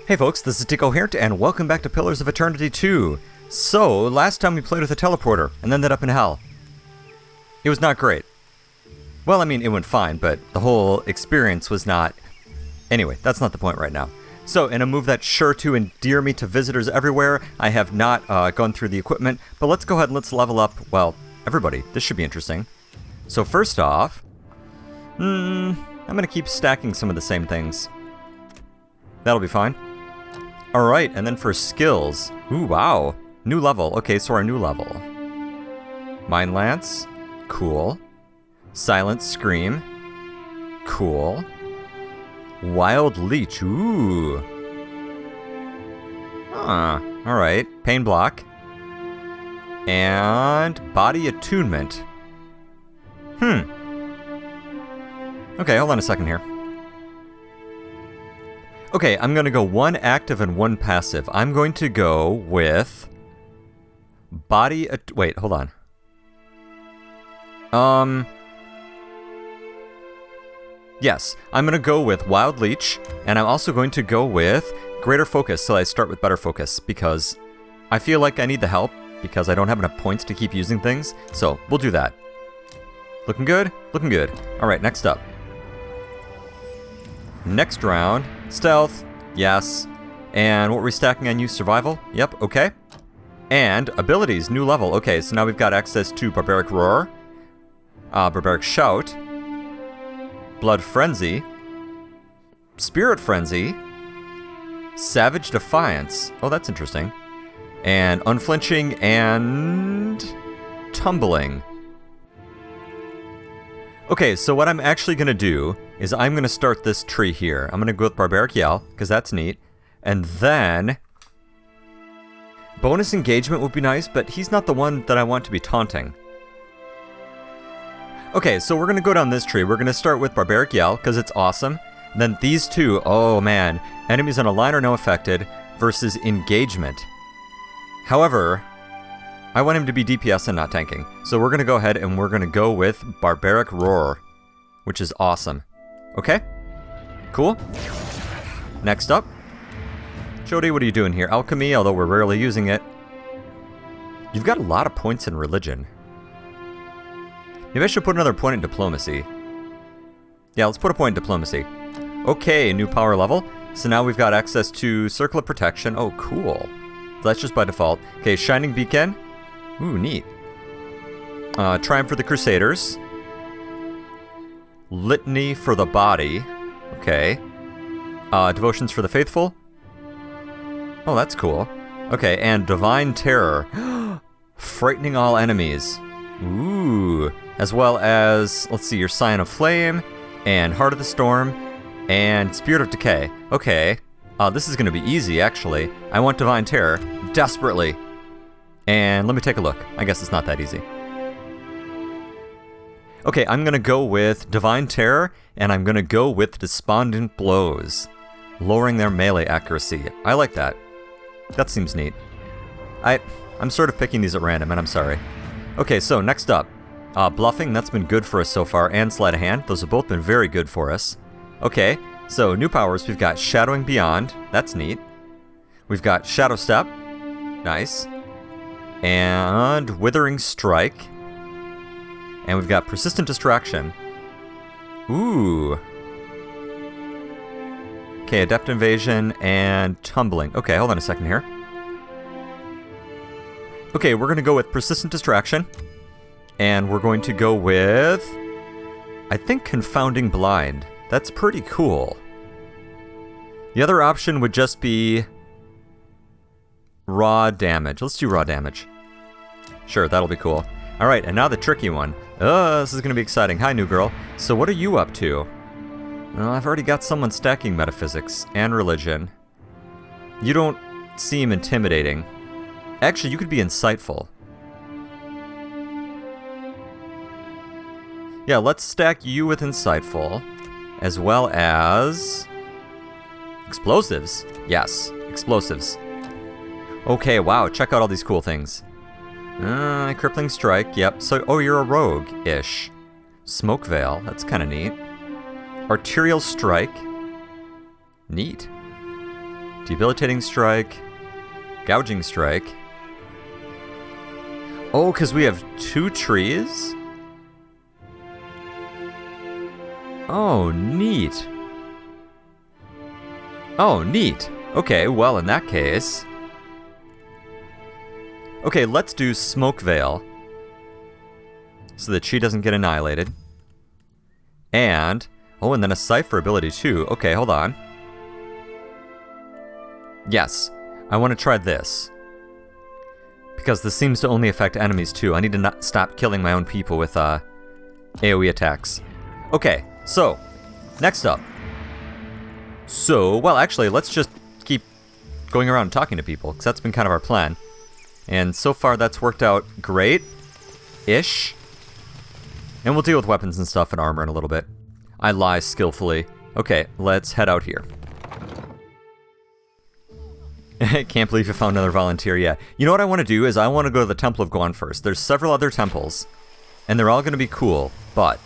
Hey folks, this is Decoherent, and welcome back to Pillars of Eternity 2. So, last time we played with a teleporter, and ended up in hell. It was not great. Well, I mean, it went fine, but the whole experience was not... Anyway, that's not the point right now. So, in a move that's sure to endear me to visitors everywhere, I have not gone through the equipment, but let's go ahead and let's level up, well, everybody. This should be interesting. So first off, I'm going to keep stacking some of the same things. That'll be fine. Alright, and then for skills. Ooh, wow. New level. Okay, so our new level. Mind Lance. Cool. Silent Scream. Cool. Wild Leech. Ooh. Alright. Pain Block. And Body Attunement. Okay, hold on a second here. Okay, I'm going to go one active and one passive. I'm going to go with... Wait, hold on. Yes, I'm going to go with Wild Leech, and I'm also going to go with Greater Focus, so I start with Better Focus, because I feel like I need the help, because I don't have enough points to keep using things, so we'll do that. Looking good? Looking good. Alright, next up. Next round, Stealth, yes. And what were we stacking on? Use Survival? Yep, okay. And Abilities, new level. Okay, so now we've got access to Barbaric Roar, Barbaric Shout, Blood Frenzy, Spirit Frenzy, Savage Defiance. Oh, that's interesting. And Unflinching and Tumbling. Okay, so what I'm actually going to do is I'm going to start this tree here. I'm going to go with Barbaric Yell, because that's neat. And then... Bonus Engagement would be nice, but he's not the one that I want to be taunting. Okay, so we're going to go down this tree. We're going to start with Barbaric Yell, because it's awesome. And then these two, oh man. Enemies on a line are now affected versus Engagement. However... I want him to be DPS and not tanking. So we're going to go ahead and we're going to go with Barbaric Roar, which is awesome. Okay? Cool. Next up. Jody, what are you doing here? Alchemy, although we're rarely using it. You've got a lot of points in Religion. Maybe I should put another point in Diplomacy. Yeah, let's put a point in Diplomacy. Okay, new power level. So now we've got access to Circle of Protection. Oh, cool. That's just by default. Okay, Shining Beacon. Ooh, neat. Triumph for the Crusaders. Litany for the Body. Okay. Devotions for the Faithful. Oh, that's cool. Okay, and Divine Terror. Frightening all enemies. Ooh. As well as, let's see, your Sign of Flame, and Heart of the Storm, and Spirit of Decay. Okay. This is going to be easy, actually. I want Divine Terror desperately. And let me take a look. I guess it's not that easy. Okay, I'm going to go with Divine Terror, and I'm going to go with Despondent Blows, lowering their melee accuracy. I like that. That seems neat. I'm sort of picking these at random, and I'm sorry. Okay, so next up. Bluffing, that's been good for us so far, and Sleight of Hand. Those have both been very good for us. Okay, so new powers, we've got Shadowing Beyond. That's neat. We've got Shadow Step. Nice. And Withering Strike. And we've got Persistent Distraction. Ooh. Okay, Adept Invasion and Tumbling. Okay, hold on a second here. Okay, we're going to go with Persistent Distraction. And we're going to go with... I think Confounding Blind. That's pretty cool. The other option would just be... Raw Damage. Let's do Raw Damage. Sure, that'll be cool. Alright, and now the tricky one. This is going to be exciting. Hi, new girl. So what are you up to? Well, I've already got someone stacking Metaphysics and Religion. You don't seem intimidating. Actually, you could be insightful. Yeah, let's stack you with Insightful, as well as... Explosives. Yes, Explosives. Okay, wow, check out all these cool things. Crippling Strike, yep. So, oh, you're a rogue-ish. Smoke Veil, that's kind of neat. Arterial Strike. Neat. Debilitating strike. Gouging strike. Oh, because we have 2 trees? Oh, neat. Oh, neat. Okay, well, in that case... Okay, let's do Smoke Veil. So that she doesn't get annihilated. And... Oh, and then a Cipher ability, too. Okay, hold on. Yes. I want to try this. Because this seems to only affect enemies, too. I need to not stop killing my own people with, AoE attacks. Okay, so... Next up. So, well, actually, let's just keep going around and talking to people, because that's been kind of our plan. And so far, that's worked out great-ish. And we'll deal with weapons and stuff and armor in a little bit. I lie skillfully. Okay, let's head out here. Can't believe you found another volunteer yet. You know what I want to do is I want to go to the Temple of Guan first. There's several other temples, and they're all going to be cool, but...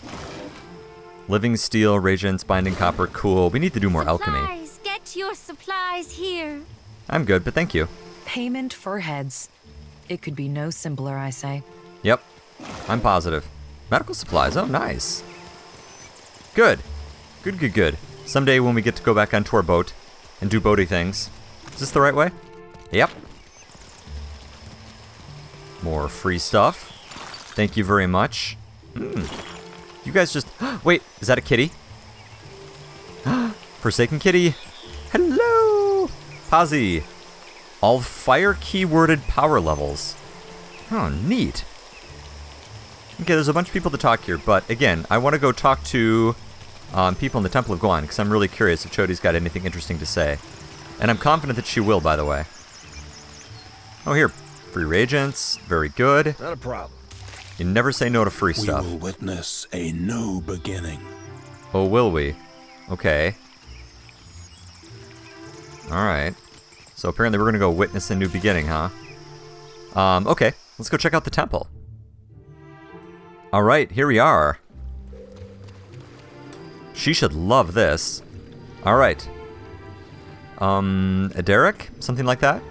Living steel, reagents, binding copper, cool. We need to do more alchemy. Get your supplies here. I'm good, but thank you. Payment for heads. It could be no simpler, I say. Yep, I'm positive. Medical supplies, oh nice. Good. Good, good, good. Someday when we get to go back onto our boat and do boaty things. Is this the right way? Yep. More free stuff. Thank you very much. You guys just... Wait, is that a kitty? Forsaken kitty. Hello! Pazzy. All fire keyworded power levels. Oh, neat. Okay, there's a bunch of people to talk here, but again, I want to go talk to people in the Temple of Guan, because I'm really curious if Chodi's got anything interesting to say. And I'm confident that she will, by the way. Oh, here. Free reagents. Very good. Not a problem. You never say no to free stuff. We will witness a new beginning. Oh, will we? Okay. Alright. So apparently we're going to go witness a new beginning, huh? Okay. Let's go check out the temple. Alright, here we are. She should love this. Alright. Derek? Something like that?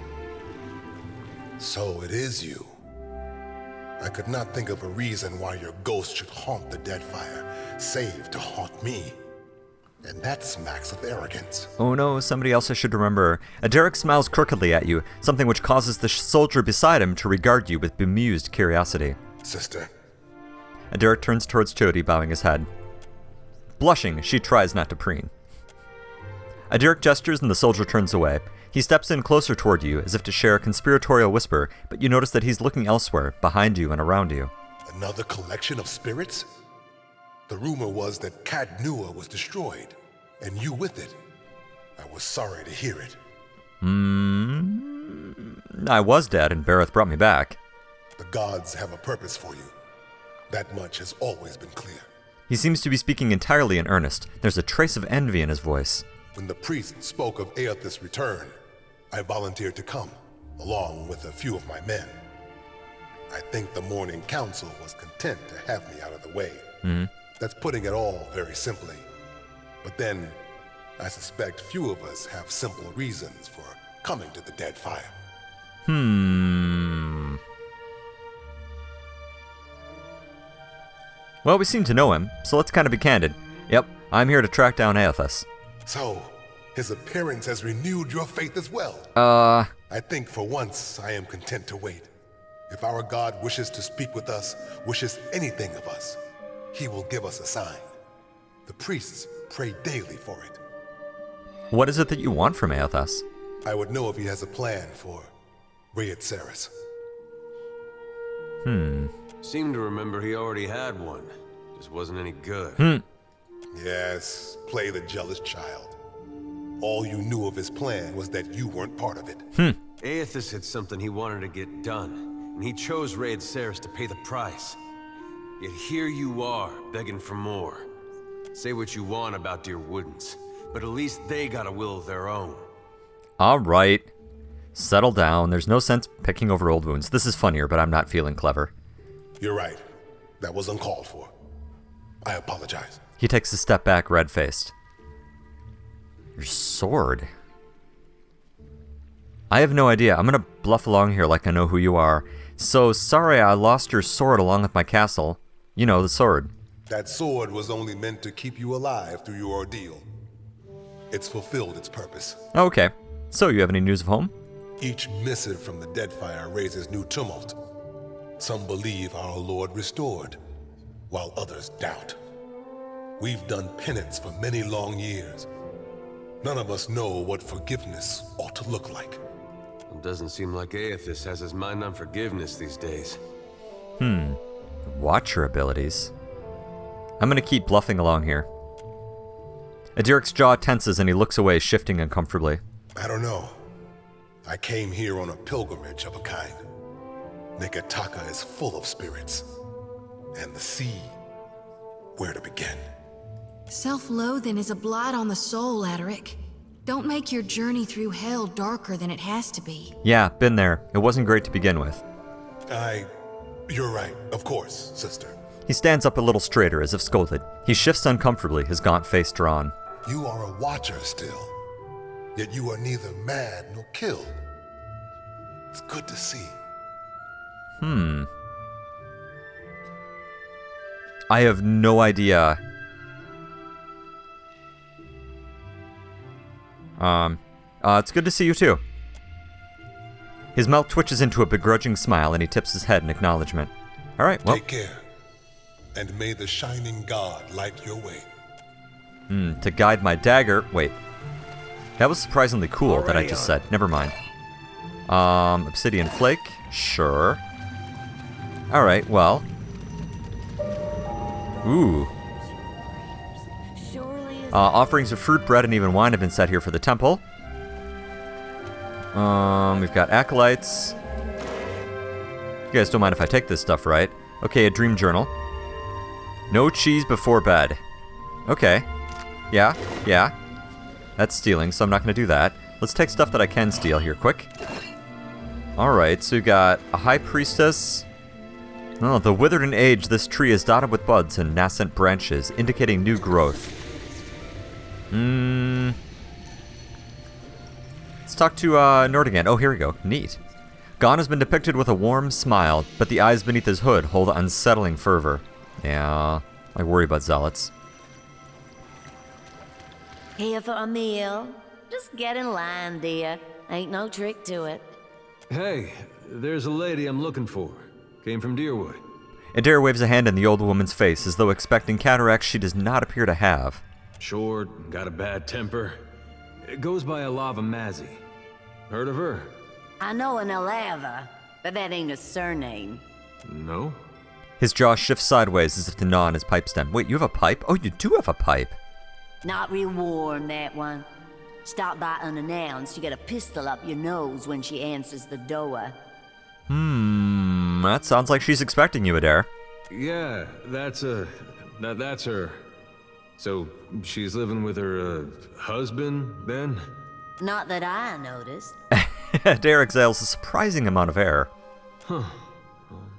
So it is you. I could not think of a reason why your ghost should haunt the Deadfire, save to haunt me. And that smacks of arrogance. Oh no, somebody else I should remember. Derek smiles crookedly at you, something which causes the soldier beside him to regard you with bemused curiosity. Sister. Derek turns towards Chodi, bowing his head. Blushing, she tries not to preen. Derek gestures and the soldier turns away. He steps in closer toward you, as if to share a conspiratorial whisper, but you notice that he's looking elsewhere, behind you and around you. Another collection of spirits? The rumor was that Cat Nua was destroyed, and you with it. I was sorry to hear it. I was dead, and Bareth brought me back. The gods have a purpose for you. That much has always been clear. He seems to be speaking entirely in earnest. There's a trace of envy in his voice. When the priest spoke of Aethys' return, I volunteered to come, along with a few of my men. I think the Morning Council was content to have me out of the way. That's putting it all very simply. But then, I suspect few of us have simple reasons for coming to the Deadfire. Well, we seem to know him, so let's kind of be candid. Yep, I'm here to track down Aethys. So, his appearance has renewed your faith as well. I think for once I am content to wait. If our God wishes to speak with us, wishes anything of us, he will give us a sign. The priests pray daily for it. What is it that you want from Aethys? I would know if he has a plan for Rayetsaris. Seemed to remember he already had one. Just wasn't any good. Yes, play the jealous child. All you knew of his plan was that you weren't part of it. Aethys had something he wanted to get done, and he chose Rayetsaris to pay the price. Yet here you are, begging for more. Say what you want about dear Woodens, but at least they got a will of their own. Alright. Settle down. There's no sense picking over old wounds. This is funnier, but I'm not feeling clever. You're right. That was uncalled for. I apologize. He takes a step back, red-faced. Your sword. I have no idea. I'm gonna bluff along here like I know who you are. So, sorry I lost your sword along with my castle. You know, the sword. That sword was only meant to keep you alive through your ordeal. It's fulfilled its purpose. Okay. So, you have any news of home? Each missive from the Deadfire raises new tumult. Some believe our Lord restored, while others doubt. We've done penance for many long years. None of us know what forgiveness ought to look like. It doesn't seem like Aethys has his mind on forgiveness these days. Watcher abilities. I'm gonna keep bluffing along here. Adirik's jaw tenses and he looks away, shifting uncomfortably. I don't know. I came here on a pilgrimage of a kind. Nikitaka is full of spirits. And the sea, where to begin? Self-loathing is a blight on the soul, Adaric. Don't make your journey through hell darker than it has to be. Yeah, been there. It wasn't great to begin with. You're right, of course, sister. He stands up a little straighter, as if scolded. He shifts uncomfortably, his gaunt face drawn. You are a watcher still, yet you are neither mad nor killed. It's good to see. I have no idea. It's good to see you too. His mouth twitches into a begrudging smile and he tips his head in acknowledgement. Alright, well. Take care, and may the shining god light your way. To guide my dagger. Wait. That was surprisingly cool that I just said. Never mind. Obsidian flake. Sure. Alright, well. Ooh. Offerings of fruit, bread, and even wine have been set here for the temple. We've got acolytes. You guys don't mind if I take this stuff, right? Okay, a dream journal. No cheese before bed. Okay. Yeah. That's stealing, so I'm not going to do that. Let's take stuff that I can steal here quick. Alright, so we've got a high priestess. Oh, the withered and aged, this tree is dotted with buds and nascent branches, indicating new growth. Let's talk to Nordigan. Oh, here we go. Neat. Gon has been depicted with a warm smile, but the eyes beneath his hood hold unsettling fervor. Yeah, I worry about zealots. Here for a meal? Just get in line, dear. Ain't no trick to it. Hey, there's a lady I'm looking for. Came from Deerwood. Adair waves a hand in the old woman's face, as though expecting cataracts she does not appear to have. Short, got a bad temper. It goes by Alava Mazzy. Heard of her? I know an Alava, but that ain't a surname. No? His jaw shifts sideways as if to gnaw on his pipe stem. Wait, you have a pipe? Oh, you do have a pipe. Not real warm, that one. Stop by unannounced, you get a pistol up your nose when she answers the door. That sounds like she's expecting you, Adair. Yeah, that's her. So, she's living with her, husband, then? Not that I noticed. Adair exhales a surprising amount of air. Huh.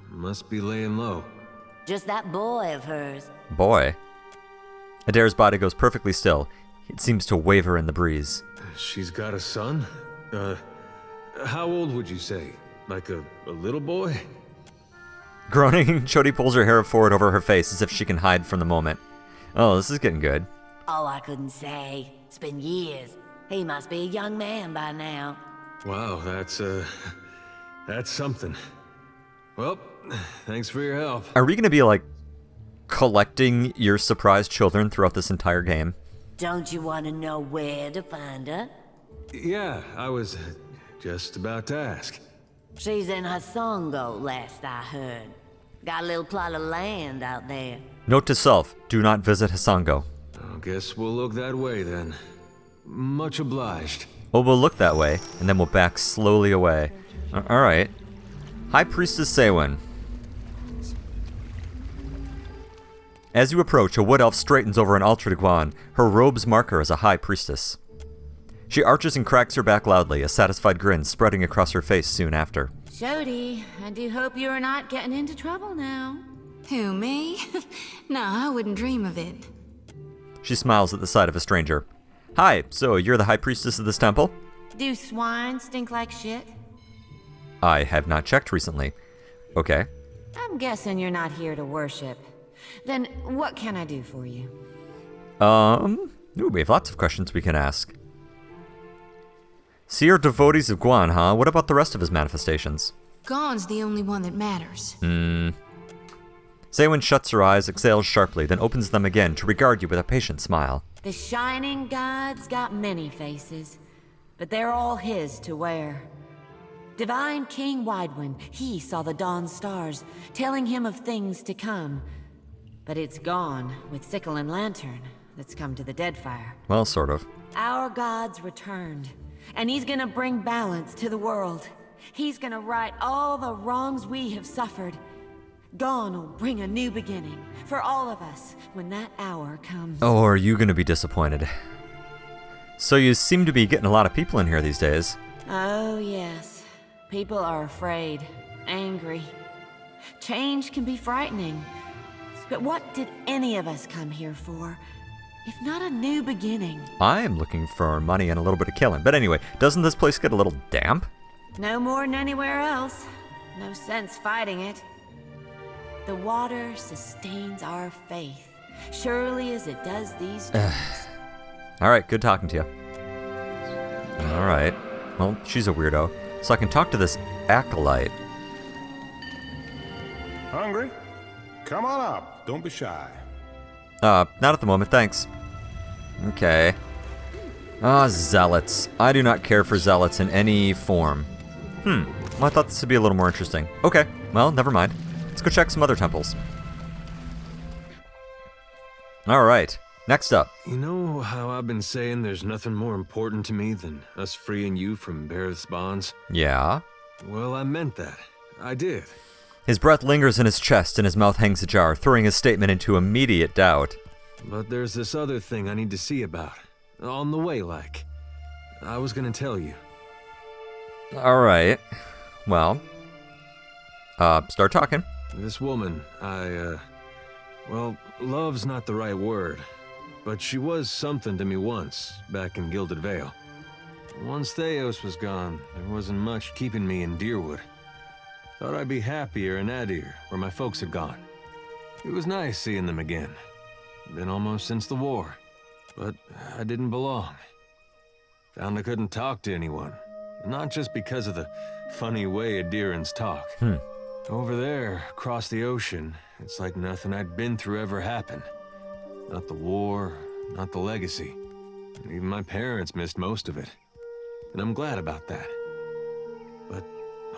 Must be laying low. Just that boy of hers. Boy. Adair's body goes perfectly still. It seems to waver in the breeze. She's got a son? How old would you say? Like a little boy? Groaning, Chody pulls her hair forward over her face as if she can hide from the moment. Oh, this is getting good. Oh, I couldn't say. It's been years. He must be a young man by now. Wow, that's something. Well, thanks for your help. Are we going to be, like, collecting your surprised children throughout this entire game? Don't you want to know where to find her? Yeah, I was just about to ask. She's in Hasongo, last I heard. Got a little plot of land out there. Note to self, do not visit Hasango. I guess we'll look that way then. Much obliged. Well, we'll look that way, and then we'll back slowly away. Alright. High Priestess Sewen. As you approach, a wood elf straightens over an altar to Guan. Her robes mark her as a high priestess. She arches and cracks her back loudly, a satisfied grin spreading across her face soon after. Jody, I do hope you're not getting into trouble now. Who, me? No, I wouldn't dream of it. She smiles at the sight of a stranger. Hi, so you're the high priestess of this temple? Do swine stink like shit? I have not checked recently. Okay. I'm guessing you're not here to worship. Then what can I do for you? Ooh, we have lots of questions we can ask. So you're devotees of Guan, huh? What about the rest of his manifestations? Gon's the only one that matters. Sewen shuts her eyes, exhales sharply, then opens them again to regard you with a patient smile. The shining god's got many faces, but they're all his to wear. Divine King Widewind, he saw the dawn stars, telling him of things to come. But it's gone with sickle and lantern that's come to the Deadfire. Well, sort of. Our god's returned, and he's gonna bring balance to the world. He's gonna right all the wrongs we have suffered. Gon will bring a new beginning for all of us when that hour comes. Oh, are you gonna be disappointed? So you seem to be getting a lot of people in here these days. Oh, yes. People are afraid, angry. Change can be frightening. But what did any of us come here for, if not a new beginning? I'm looking for money and a little bit of killing. But anyway, doesn't this place get a little damp? No more than anywhere else. No sense fighting it. The water sustains our faith, surely as it does these trees. Alright, good talking to you. Alright. Well, she's a weirdo. So I can talk to this acolyte. Hungry? Come on up. Don't be shy. Not at the moment, thanks. Okay. Zealots. I do not care for zealots in any form. Well, I thought this would be a little more interesting. Okay, well, never mind. Let's go check some other temples. Alright, next up. You know how I've been saying there's nothing more important to me than us freeing you from Bareth's bonds? Yeah? Well, I meant that. I did. His breath lingers in his chest and his mouth hangs ajar, throwing his statement into immediate doubt. But there's this other thing I need to see about. On the way, like. I was gonna tell you. Alright. Well. Start talking. This woman, well, love's not the right word. But she was something to me once, back in Gilded Vale. Once Theos was gone, there wasn't much keeping me in Deerwood. Thought I'd be happier in Adir, where my folks had gone. It was nice seeing them again. Been almost since the war. But I didn't belong. Found I couldn't talk to anyone. Not just because of the funny way Adirans talk. Over there, across the ocean, it's like nothing I'd been through ever happened. Not the war, not the legacy. And even my parents missed most of it. And I'm glad about that. But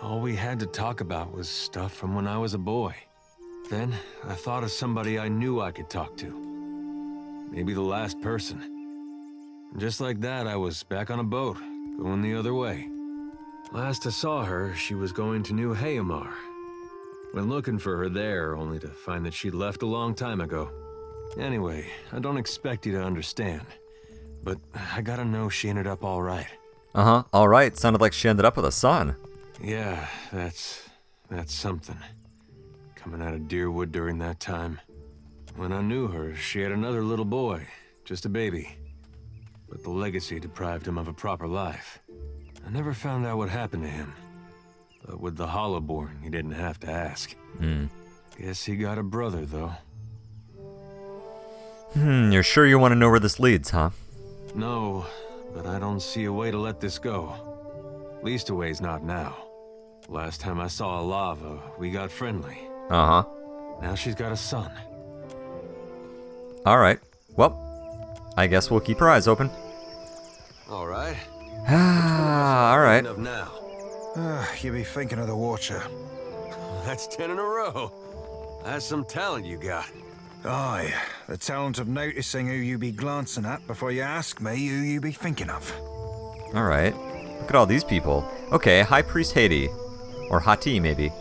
all we had to talk about was stuff from when I was a boy. Then, I thought of somebody I knew I could talk to. Maybe the last person. And just like that, I was back on a boat, going the other way. Last I saw her, she was going to New Hayamar. Went looking for her there, only to find that she'd left a long time ago. Anyway, I don't expect you to understand. But I gotta know she ended up all right. All right. Sounded like she ended up with a son. Yeah, that's something. Coming out of Deerwood during that time. When I knew her, she had another little boy, just a baby. But the legacy deprived him of a proper life. I never found out what happened to him. But with the Hollowborn, he didn't have to ask. Guess he got a brother, though. You're sure you want to know where this leads, huh? No, but I don't see a way to let this go. Least a way's not now. Last time I saw Alava, we got friendly. Now she's got a son. Alright. Well, I guess we'll keep our eyes open. All right. Alright. Enough now. You be thinking of the Watcher. That's 10 in a row. That's some talent you got. Aye, the talent of noticing who you be glancing at before you ask me who you be thinking of. Alright. Look at all these people. Okay, High Priest Haiti. Or Hati, maybe.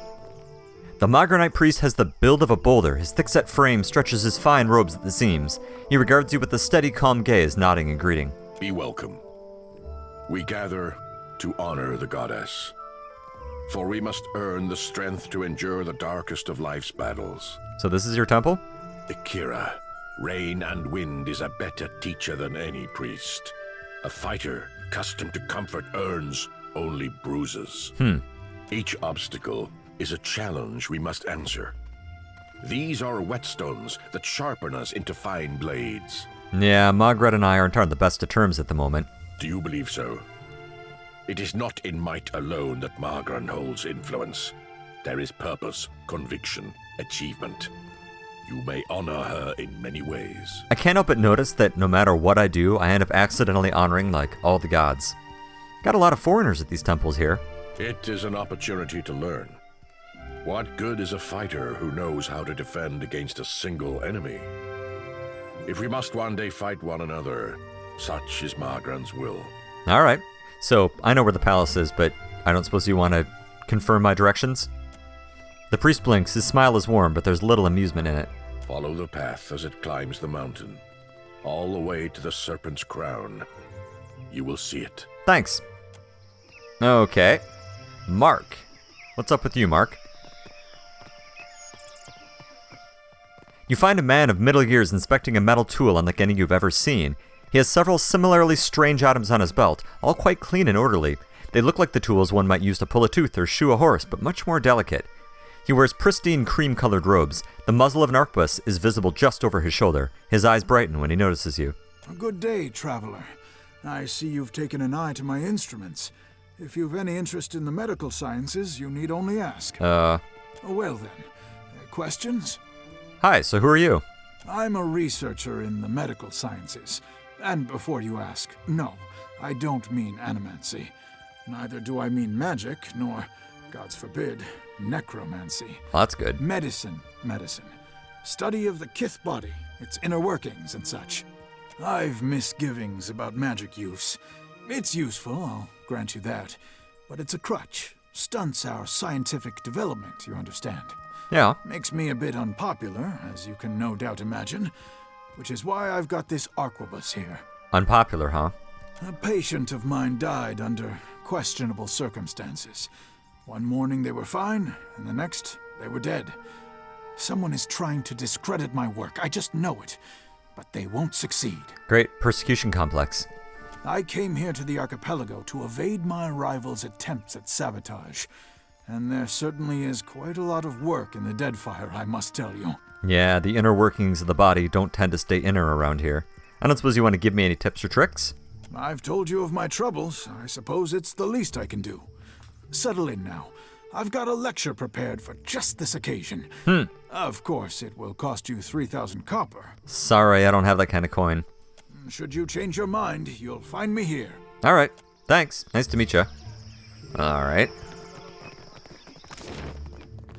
The Magranite priest has the build of a boulder. His thick-set frame stretches his fine robes at the seams. He regards you with a steady, calm gaze, nodding in greeting. Be welcome. We gather to honor the goddess. For we must earn the strength to endure the darkest of life's battles. So this is your temple? Akira, rain and wind is a better teacher than any priest. A fighter accustomed to comfort earns only bruises. Each obstacle is a challenge we must answer. These are whetstones that sharpen us into fine blades. Yeah, Margaret and I aren't on the best of terms at the moment. Do you believe so? It is not in might alone that Margaret holds influence. There is purpose, conviction, achievement. You may honor her in many ways. I can't help but notice that no matter what I do, I end up accidentally honoring, like, all the gods. Got a lot of foreigners at these temples here. It is an opportunity to learn. What good is a fighter who knows how to defend against a single enemy? If we must one day fight one another, such is Margran's will. Alright, so I know where the palace is, but I don't suppose you want to confirm my directions? The priest blinks, his smile is warm, but there's little amusement in it. Follow the path as it climbs the mountain, all the way to the Serpent's Crown. You will see it. Thanks. Okay. Mark. What's up with you, Mark? You find a man of middle years inspecting a metal tool unlike any you've ever seen. He has several similarly strange items on his belt, all quite clean and orderly. They look like the tools one might use to pull a tooth or shoe a horse, but much more delicate. He wears pristine cream-colored robes. The muzzle of an arquebus is visible just over his shoulder. His eyes brighten when he notices you. A good day, traveler. I see you've taken an eye to my instruments. If you've any interest in the medical sciences, you need only ask. Well then. Questions? Hi, so who are you? I'm a researcher in the medical sciences. And before you ask, no, I don't mean animancy. Neither do I mean magic, nor, gods forbid, necromancy. Well, that's good. Medicine. Study of the kith body, its inner workings and such. I've misgivings about magic use. It's useful, I'll grant you that. But it's a crutch. Stunts our scientific development, you understand. Yeah. Makes me a bit unpopular, as you can no doubt imagine. Which is why I've got this arquebus here. Unpopular, huh? A patient of mine died under questionable circumstances. One morning they were fine, and the next they were dead. Someone is trying to discredit my work, I just know it. But they won't succeed. Great persecution complex. I came here to the archipelago to evade my rival's attempts at sabotage. And there certainly is quite a lot of work in the Deadfire, I must tell you. Yeah, the inner workings of the body don't tend to stay inner around here. I don't suppose you want to give me any tips or tricks? I've told you of my troubles. I suppose it's the least I can do. Settle in now. I've got a lecture prepared for just this occasion. Of course, it will cost you 3,000 copper. Sorry, I don't have that kind of coin. Should you change your mind, you'll find me here. Alright, thanks. Nice to meet you. Alright.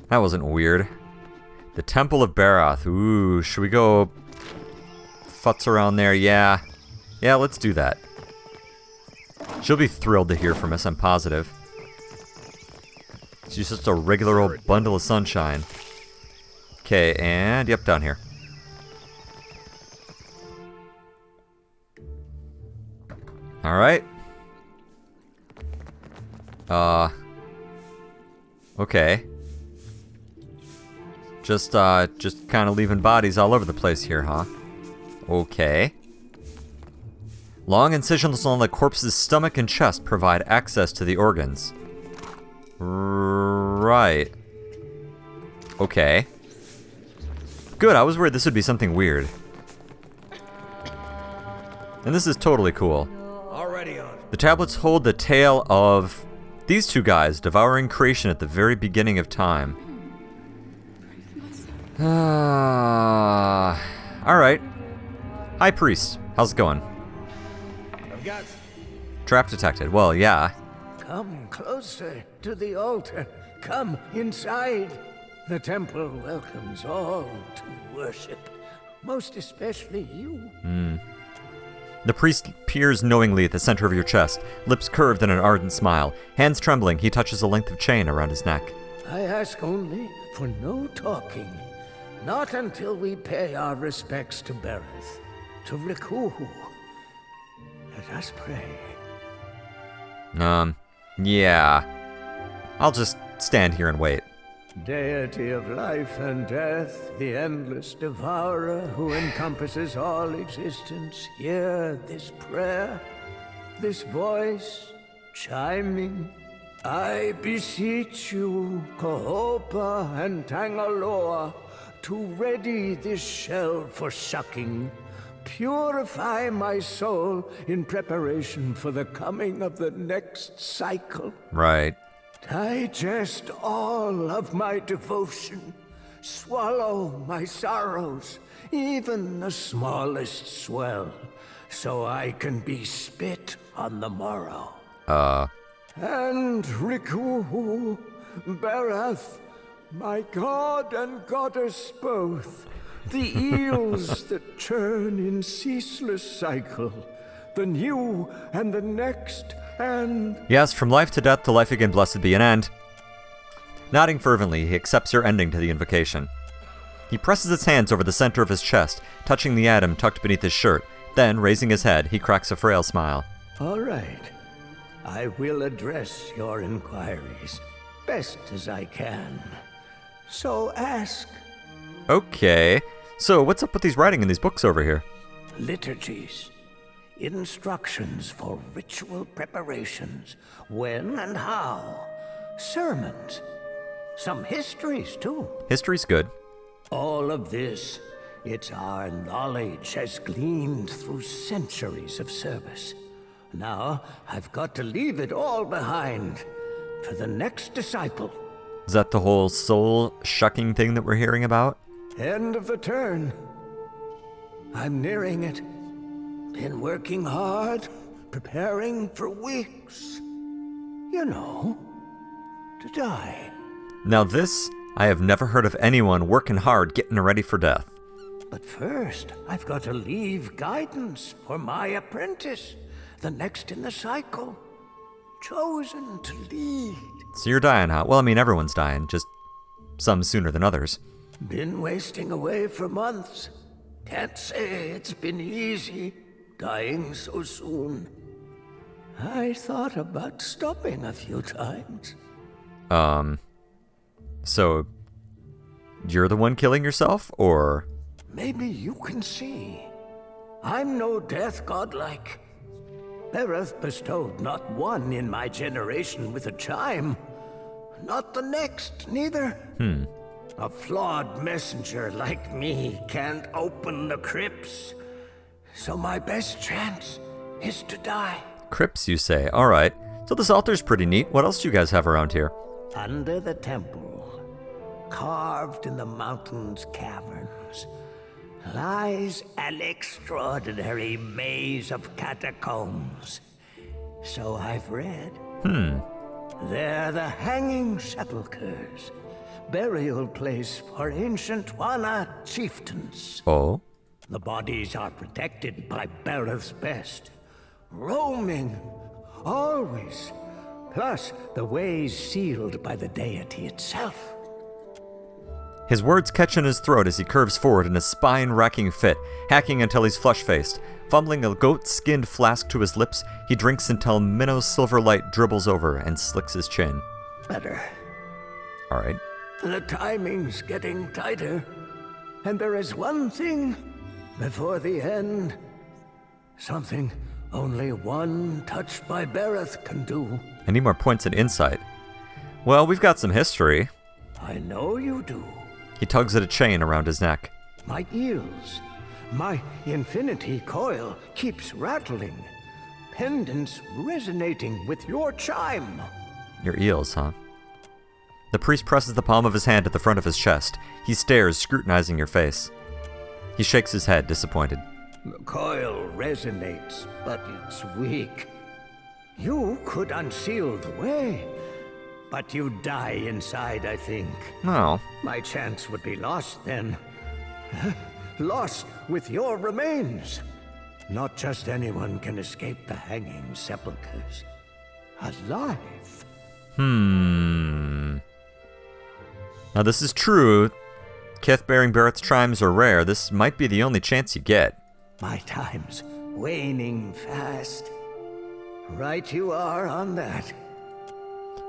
That wasn't weird. The Temple of Baroth. Ooh, should we go futz around there? Yeah. Yeah, let's do that. She'll be thrilled to hear from us, I'm positive. She's just a regular old bundle of sunshine. Okay, and yep, down here. Alright. Okay. Just kind of leaving bodies all over the place here, huh? Okay. Long incisions on the corpse's stomach and chest provide access to the organs. Right. Okay. Good, I was worried this would be something weird. And this is totally cool. Already on. The tablets hold the tale of these two guys devouring creation at the very beginning of time. Alright. Hi, priest. How's it going? I've got... Trap detected. Well, yeah. Come closer to the altar. Come inside. The temple welcomes all to worship. Most especially you. The priest peers knowingly at the center of your chest, lips curved in an ardent smile. Hands trembling, he touches a length of chain around his neck. I ask only for no talking. Not until we pay our respects to Bereth, to Riku. Let us pray. Yeah. I'll just stand here and wait. Deity of life and death, the endless devourer who encompasses all existence, hear this prayer. this voice chiming? I beseech you, Kohopa and Tangaloa, to ready this shell for sucking. Purify my soul in preparation for the coming of the next cycle. Right. Digest all of my devotion. Swallow my sorrows, even the smallest swell, so I can be spit on the morrow. And Rikuhu, Berath, my god and goddess both, the eels that churn in ceaseless cycle, the new and the next, and... Yes, from life to death to life again, blessed be an end. Nodding fervently, he accepts your ending to the invocation. He presses his hands over the center of his chest, touching the atom tucked beneath his shirt. Then, raising his head, he cracks a frail smile. All right. I will address your inquiries best as I can. So ask. Okay. So, what's up with these writing in these books over here? Liturgies. Instructions for ritual preparations. When and how. Sermons. Some histories, too. History's good. All of this, it's our knowledge has gleaned through centuries of service. Now, I've got to leave it all behind for the next disciple. Is that the whole soul shucking thing that we're hearing about? End of the turn. I'm nearing it. Been working hard, preparing for weeks. You know, to die. Now this, I have never heard of anyone working hard getting ready for death. But first, I've got to leave guidance for my apprentice, the next in the cycle. Chosen to lead. So you're dying, huh? Well, I mean, everyone's dying, just some sooner than others. Been wasting away for months. Can't say it's been easy, dying so soon. I thought about stopping a few times. So, you're the one killing yourself, or? Maybe you can see. I'm no death godlike. Bereth bestowed not one in my generation with a chime. Not the next, neither. A flawed messenger like me can't open the crypts. So my best chance is to die. Crypts, you say? Alright. So this altar's pretty neat. What else do you guys have around here? Under the temple, carved in the mountain's caverns, lies an extraordinary maze of catacombs. So I've read. They're the hanging sepulchres, burial place for ancient Wana chieftains. Oh? The bodies are protected by Bereth's best, roaming, always. Plus, the ways sealed by the deity itself. His words catch in his throat as he curves forward in a spine-racking fit, hacking until he's flush-faced. Fumbling a goat-skinned flask to his lips, he drinks until Minnow's silver light dribbles over and slicks his chin. Better. Alright. The timing's getting tighter. And there is one thing before the end. Something only one touched by Bereth can do. I need more points in insight. Well, we've got some history. I know you do. He tugs at a chain around his neck. My eels, my infinity coil keeps rattling. Pendants resonating with your chime. Your eels, huh? The priest presses the palm of his hand at the front of his chest. He stares, scrutinizing your face. He shakes his head, disappointed. The coil resonates, but it's weak. You could unseal the way, but you'd die inside, I think. No. My chance would be lost then. Lost with your remains. Not just anyone can escape the hanging sepulchres. Alive. Now this is true. Kith bearing Barrett's chimes are rare. This might be the only chance you get. My time's waning fast. Right you are on that.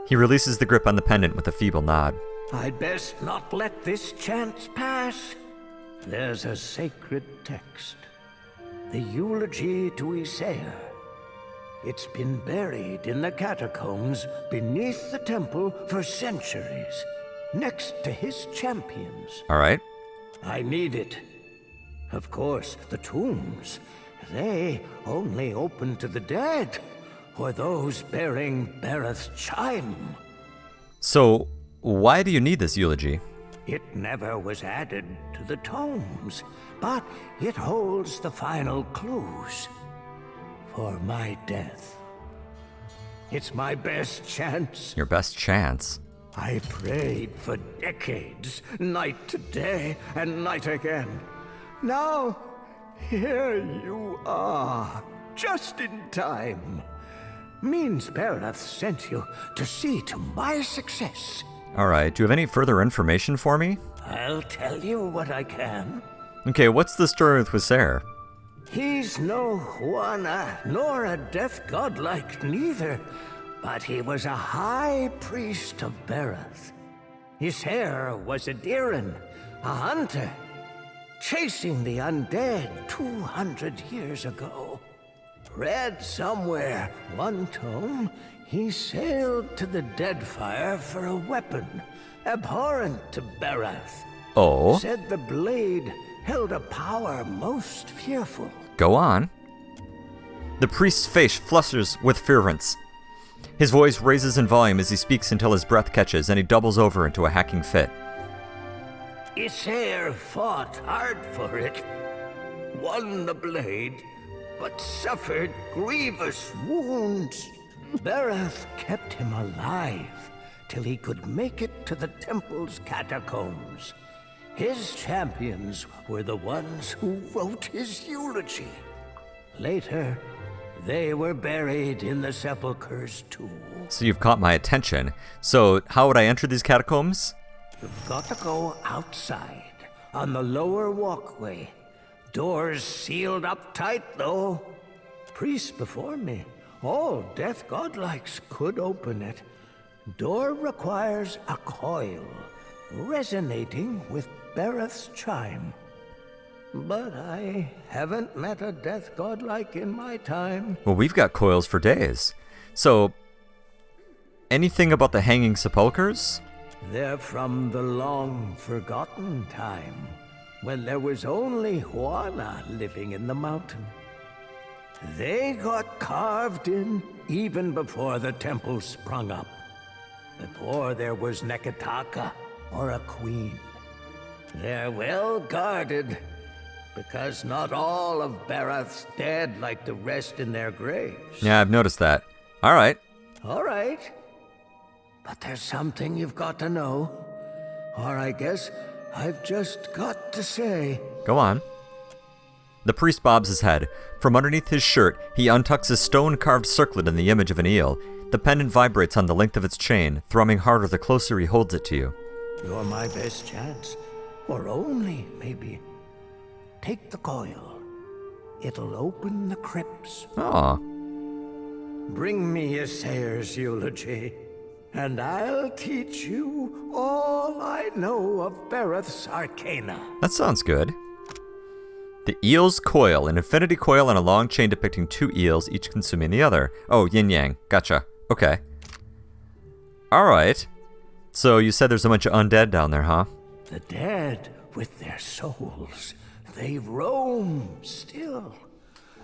He releases the grip on the pendant with a feeble nod. I'd best not let this chance pass. There's a sacred text. The eulogy to Isaiah. It's been buried in the catacombs beneath the temple for centuries, next to his champions. All right. I need it. Of course, the tombs, they only open to the dead, or those bearing Bereth's chime. So, why do you need this eulogy? It never was added to the tomes, but it holds the final clues for my death. It's my best chance. Your best chance? I prayed for decades, night to day and night again. Now, here you are, just in time. Means Bereth sent you to see to my success. Alright, do you have any further information for me? I'll tell you what I can. Okay, what's the story with Wisair? He's no Juana, nor a death god like neither, but he was a high priest of Bereth. His hair was a Diran, a hunter, chasing the undead 200 years ago. Read somewhere, one tome, he sailed to the Deadfire for a weapon, abhorrent to Bereth. Oh? Said the blade held a power most fearful. Go on. The priest's face flutters with fervence. His voice raises in volume as he speaks until his breath catches and he doubles over into a hacking fit. Wisair fought hard for it, won the blade, but suffered grievous wounds. Bereth kept him alive till he could make it to the temple's catacombs. His champions were the ones who wrote his eulogy. Later, they were buried in the sepulchres too. So you've caught my attention. So how would I enter these catacombs? You've got to go outside, on the lower walkway. Doors sealed up tight, though. Priests before me, all death godlikes, could open it. Door requires a coil, resonating with Bereth's chime. But I haven't met a death godlike in my time. Well, we've got coils for days. So, anything about the hanging sepulchres? They're from the long-forgotten time, when there was only Juana living in the mountain. They got carved in even before the temple sprung up, before there was Nekataka or a queen. They're well guarded, because not all of Bereth's dead like the rest in their graves. Yeah, I've noticed that. All right. All right. But there's something you've got to know, or I guess I've just got to say. Go on. The priest bobs his head. From underneath his shirt, he untucks a stone-carved circlet in the image of an eel. The pendant vibrates on the length of its chain, thrumming harder the closer he holds it to you. You're my best chance. Or only, maybe. Take the coil. It'll open the crypts. Aw. Bring me Wisair's eulogy, and I'll teach you all I know of Bereth's arcana. That sounds good. The eel's coil, an infinity coil on a long chain depicting two eels, each consuming the other. Oh, yin-yang. Gotcha. Okay. Alright. So you said there's a bunch of undead down there, huh? The dead, with their souls, they roam still.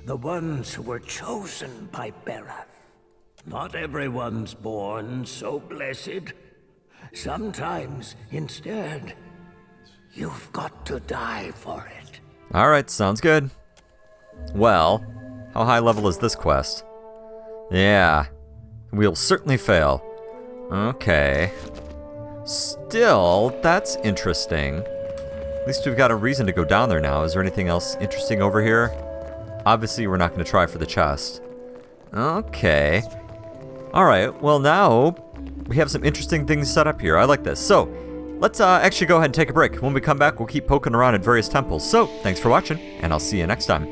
The ones who were chosen by Bereth. Not everyone's born so blessed. Sometimes, instead, you've got to die for it. Alright, sounds good. Well, how high level is this quest? Yeah, we'll certainly fail. Okay. Still, that's interesting. At least we've got a reason to go down there now. Is there anything else interesting over here? Obviously, we're not going to try for the chest. Okay. Alright, well now, we have some interesting things set up here. I like this. So, let's actually go ahead and take a break. When we come back, we'll keep poking around at various temples. So, thanks for watching, and I'll see you next time.